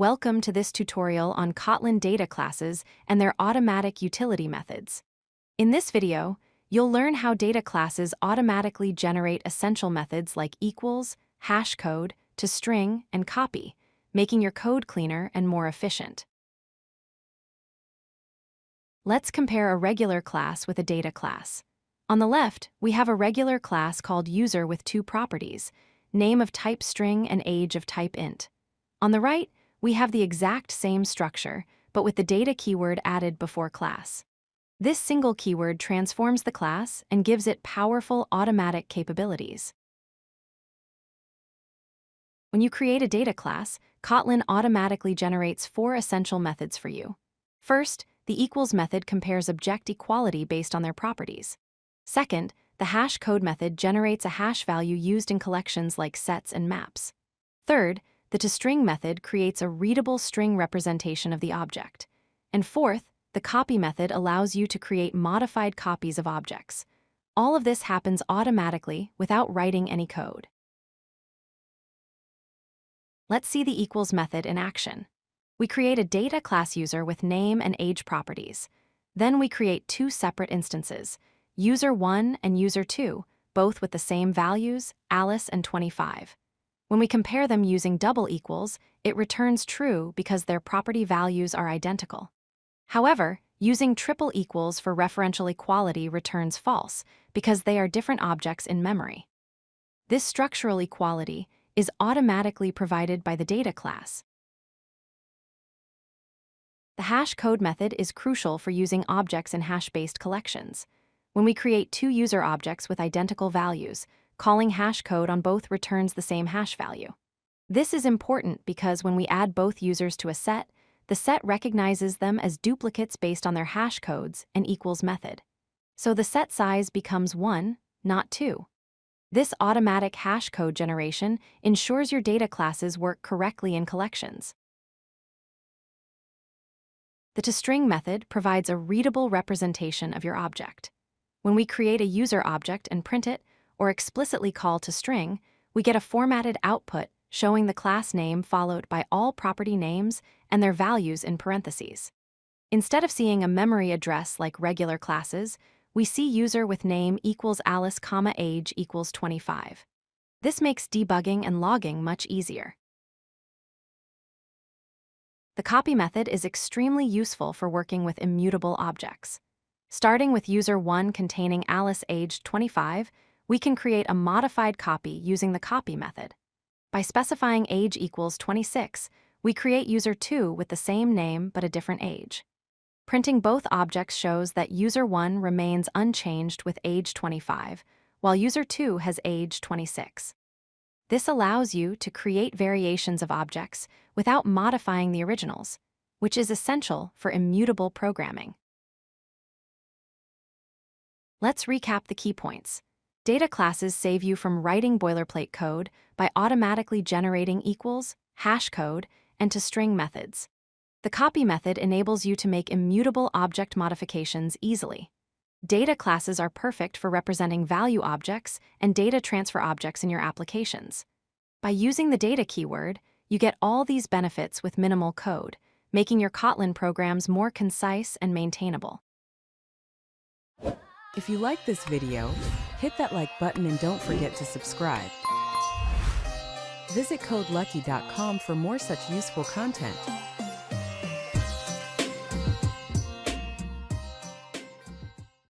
Welcome to this tutorial on Kotlin Data Classes and their automatic utility methods. In this video, you'll learn how data classes automatically generate essential methods like equals, hashCode, toString, and copy, making your code cleaner and more efficient. Let's compare a regular class with a data class. On the left, we have a regular class called user with two properties, name of type string and age of type int. On the right, we have the exact same structure, but with the data keyword added before class. This single keyword transforms the class and gives it powerful automatic capabilities. When you create a data class, Kotlin automatically generates 4 essential methods for you. First, the equals method compares object equality based on their properties. Second, the hashCode method generates a hash value used in collections like sets and maps. Third, the toString method creates a readable string representation of the object. And fourth, the copy method allows you to create modified copies of objects. All of this happens automatically without writing any code. Let's see the equals method in action. We create a data class user with name and age properties. Then we create 2 separate instances, user1 and user2, both with the same values, Alice and 25. When we compare them using double equals, it returns true because their property values are identical. However, using triple equals for referential equality returns false because they are different objects in memory. This structural equality is automatically provided by the data class. The hashCode method is crucial for using objects in hash-based collections. When we create 2 user objects with identical values, calling hashCode on both returns the same hash value. This is important because when we add both users to a set, the set recognizes them as duplicates based on their hashcodes and equals method. So the set size becomes 1, not 2. This automatic hashCode generation ensures your data classes work correctly in collections. The toString method provides a readable representation of your object. When we create a user object and print it, or explicitly call toString, we get a formatted output showing the class name followed by all property names and their values in parentheses. Instead of seeing a memory address like regular classes, we see user with name equals Alice, age equals 25. This makes debugging and logging much easier. The copy method is extremely useful for working with immutable objects. Starting with user1 containing Alice aged 25, we can create a modified copy using the copy method. By specifying age equals 26, we create user2 with the same name but a different age. Printing both objects shows that user1 remains unchanged with age 25, while user2 has age 26. This allows you to create variations of objects without modifying the originals, which is essential for immutable programming. Let's recap the key points. Data classes save you from writing boilerplate code by automatically generating equals, hashCode, and toString methods. The copy method enables you to make immutable object modifications easily. Data classes are perfect for representing value objects and data transfer objects in your applications. By using the data keyword, you get all these benefits with minimal code, making your Kotlin programs more concise and maintainable. If you like this video, hit that like button and don't forget to subscribe. Visit codelucky.com for more such useful content.